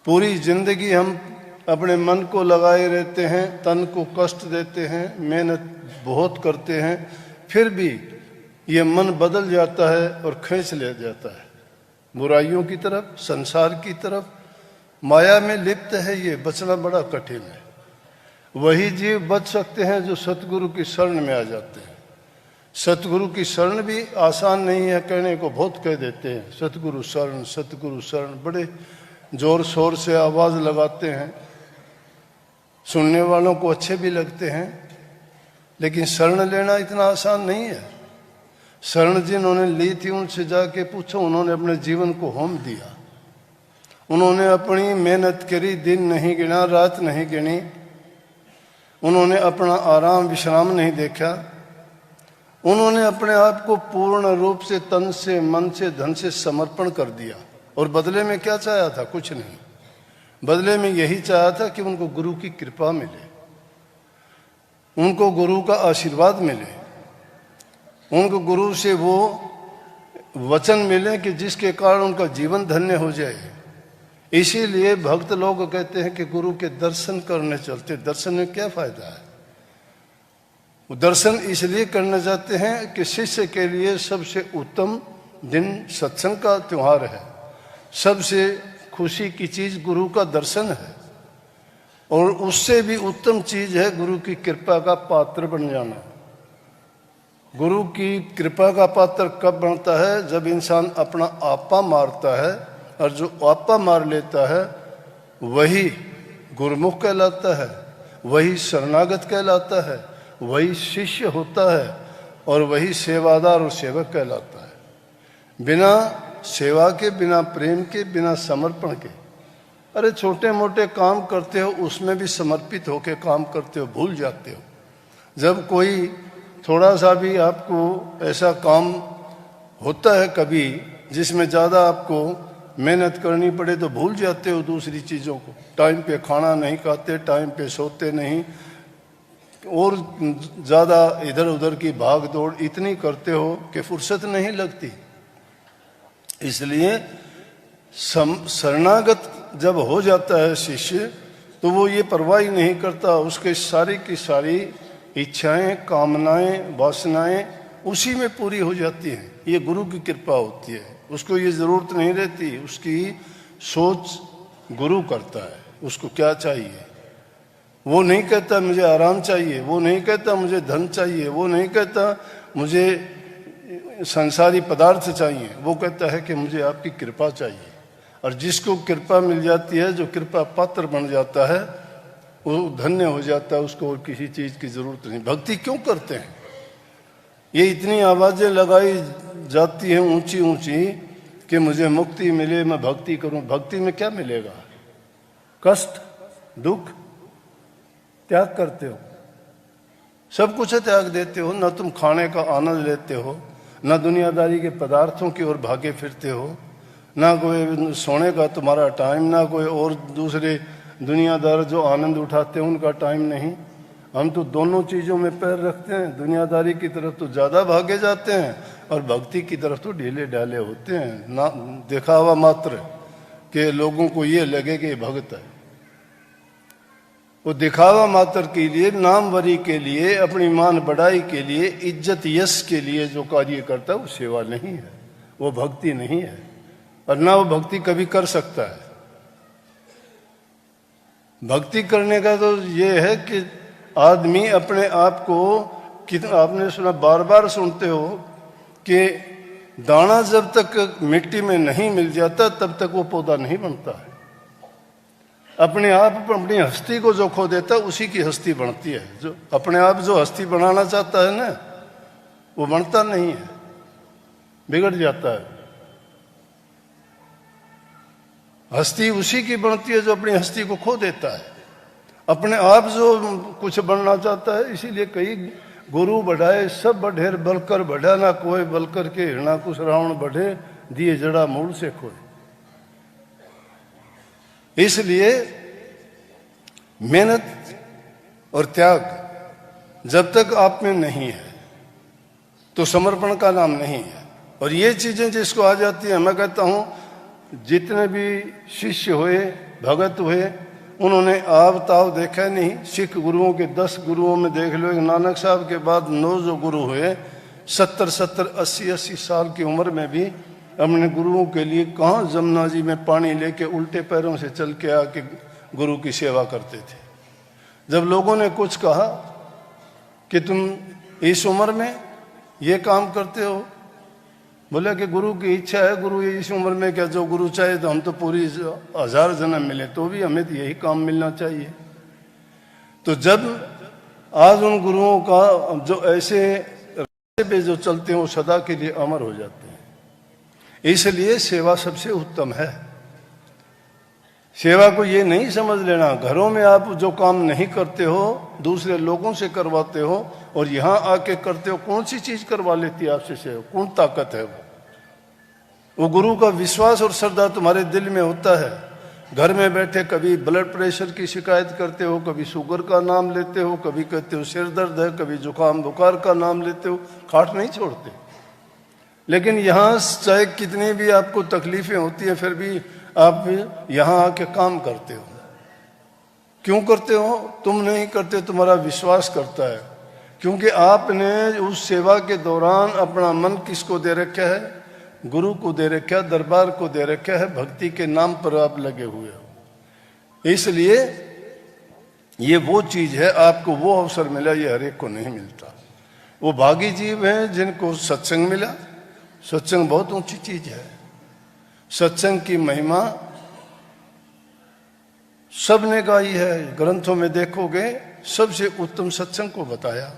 पूरी जिंदगी हम अपने मन को लगाए रहते हैं, तन को कष्ट देते हैं, मेहनत बहुत करते हैं, फिर भी ये मन बदल जाता है और खींच ले जाता है बुराइयों की तरफ, संसार की तरफ। माया में लिप्त है, ये बचना बड़ा कठिन है। वही जीव बच सकते हैं जो सतगुरु की शरण में आ जाते हैं। सतगुरु की शरण भी आसान नहीं है, कहने को बहुत कह देते हैं, सतगुरु शरण, सतगुरु शरण, बड़े जोर शोर से आवाज लगाते हैं, सुनने वालों को अच्छे भी लगते हैं, लेकिन शरण लेना इतना आसान नहीं है। शरण जिन्होंने ली थी उनसे जाके पूछो, उन्होंने अपने जीवन को होम दिया, उन्होंने अपनी मेहनत करी, दिन नहीं गिना, रात नहीं गिनी, उन्होंने अपना आराम विश्राम नहीं देखा, उन्होंने अपने आप को पूर्ण रूप से तन से, मन से, धन से समर्पण कर दिया। और बदले में क्या चाहा था? कुछ नहीं। बदले में यही चाहा था कि उनको गुरु की कृपा मिले, उनको गुरु का आशीर्वाद मिले, उनको गुरु से वो वचन मिले कि जिसके कारण उनका जीवन धन्य हो जाए। इसीलिए भक्त लोग कहते हैं कि गुरु के दर्शन करने चलते। दर्शन में क्या फायदा है? वो दर्शन इसलिए करने जाते हैं कि शिष्य के लिए सबसे उत्तम दिन सत्संग का त्योहार है, सबसे खुशी की चीज गुरु का दर्शन है, और उससे भी उत्तम चीज है गुरु की कृपा का पात्र बन जाना। गुरु की कृपा का पात्र कब बनता है? जब इंसान अपना आपा मारता है, और जो आपा मार लेता है वही गुरुमुख कहलाता है, वही शरणागत कहलाता है, वही शिष्य होता है, और वही सेवादार और सेवक कहलाता है। बिना सेवा के, बिना प्रेम के, बिना समर्पण के, अरे छोटे मोटे काम करते हो उसमें भी समर्पित होकर काम करते हो, भूल जाते हो। जब कोई थोड़ा सा भी आपको ऐसा काम होता है कभी जिसमें ज़्यादा आपको मेहनत करनी पड़े, तो भूल जाते हो दूसरी चीज़ों को। टाइम पे खाना नहीं खाते, टाइम पे सोते नहीं, और ज़्यादा इधर उधर की भाग दौड़ इतनी करते हो कि फुर्सत नहीं लगती। इसलिए शरणागत जब हो जाता है शिष्य, तो वो ये परवाह ही नहीं करता, उसके सारी की सारी इच्छाएं, कामनाएं, वासनाएं उसी में पूरी हो जाती हैं। ये गुरु की कृपा होती है, उसको ये ज़रूरत नहीं रहती, उसकी सोच गुरु करता है उसको क्या चाहिए। वो नहीं कहता मुझे आराम चाहिए, वो नहीं कहता मुझे धन चाहिए, वो नहीं कहता मुझे संसारी पदार्थ चाहिए, वो कहता है कि मुझे आपकी कृपा चाहिए। और जिसको कृपा मिल जाती है, जो कृपा पात्र बन जाता है, वो धन्य हो जाता है, उसको और किसी चीज़ की ज़रूरत नहीं। भक्ति क्यों करते हैं? ये इतनी आवाज़ें लगाई जाती हैं ऊंची ऊंची कि मुझे मुक्ति मिले, मैं भक्ति करूं। भक्ति में क्या मिलेगा? कष्ट, दुख, त्याग करते हो, सब कुछ त्याग देते हो। ना तुम खाने का आनंद लेते हो, ना दुनियादारी के पदार्थों की ओर भागे फिरते हो, ना कोई सोने का तुम्हारा टाइम, ना कोई और दूसरे दुनियादार जो आनंद उठाते हैं उनका टाइम नहीं। हम तो दोनों चीज़ों में पैर रखते हैं, दुनियादारी की तरफ तो ज़्यादा भागे जाते हैं और भक्ति की तरफ तो ढीले ढाले होते हैं। ना दिखावा मात्र कि लोगों को ये लगे कि भक्त है, वो दिखावा मात्र के लिए, नामवरी के लिए, अपनी मान बढ़ाई के लिए, इज्जत यश के लिए जो कार्य करता है वो सेवा नहीं है, वो भक्ति नहीं है, और ना वो भक्ति कभी कर सकता है। भक्ति करने का तो ये है कि आदमी अपने आप को, आपने सुना, बार बार सुनते हो कि दाना जब तक मिट्टी में नहीं मिल जाता तब तक वो पौधा नहीं बनता है। अपने आप पर अपनी हस्ती को जो खो देता है उसी की हस्ती बनती है। जो अपने आप जो हस्ती बनाना चाहता है ना, वो बनता नहीं है, बिगड़ जाता है। हस्ती उसी की बनती है जो अपनी हस्ती को खो देता है। अपने आप जो कुछ बनना चाहता है, इसीलिए कई गुरु बढ़ाए सब बढ़ेर बलकर बढ़ा ना कोई, बलकर के हिरणा कुछ रावण बढ़े, दिए जड़ा मूल से खोए। इसलिए मेहनत और त्याग जब तक आप में नहीं है तो समर्पण का नाम नहीं है। और ये चीजें जिसको आ जाती है, मैं कहता हूं जितने भी शिष्य हुए, भगत हुए, उन्होंने आव ताव देखा नहीं। सिख गुरुओं के 10 गुरुओं में देख लो, एक नानक साहब के बाद 9 जो गुरु हुए, 70-70, 80-80 साल की उम्र में भी अपने गुरुओं के लिए कहाँ जमुना जी में पानी लेके उल्टे पैरों से चल के आके गुरु की सेवा करते थे। जब लोगों ने कुछ कहा कि तुम इस उम्र में ये काम करते हो, बोला कि गुरु की इच्छा है, गुरु इस उम्र में क्या, जो गुरु चाहे तो हम तो पूरी 1000 जन्म मिले तो भी हमें तो यही काम मिलना चाहिए। तो जब आज उन गुरुओं का जो ऐसे रास्ते पे जो चलते हैं वो सदा के लिए अमर हो जाते हैं। इसलिए सेवा सबसे उत्तम है। सेवा को ये नहीं समझ लेना, घरों में आप जो काम नहीं करते हो दूसरे लोगों से करवाते हो और यहाँ आके करते हो। कौन सी चीज करवा लेती है आपसे सेवा? कौन ताकत है वो गुरु का विश्वास और श्रद्धा तुम्हारे दिल में होता है। घर में बैठे कभी ब्लड प्रेशर की शिकायत करते हो, कभी शुगर का नाम लेते हो, कभी कहते हो सिर दर्द है, कभी जुकाम बुखार का नाम लेते हो, खाट नहीं छोड़ते। लेकिन यहाँ चाहे कितनी भी आपको तकलीफें होती है फिर भी आप यहाँ आके काम करते हो। क्यों करते हो? तुम नहीं करते, तुम्हारा विश्वास करता है। क्योंकि आपने उस सेवा के दौरान अपना मन किसको दे रखा है? गुरु को दे रखा है, दरबार को दे रखा है, भक्ति के नाम पर आप लगे हुए हो। इसलिए ये वो चीज है, आपको वो अवसर मिला, ये हर एक को नहीं मिलता। वो भागी जीव हैं जिनको सत्संग मिला। सत्संग बहुत ऊंची चीज है। सत्संग की महिमा सबने गाई है, ग्रंथों में देखोगे सबसे उत्तम सत्संग को बताया।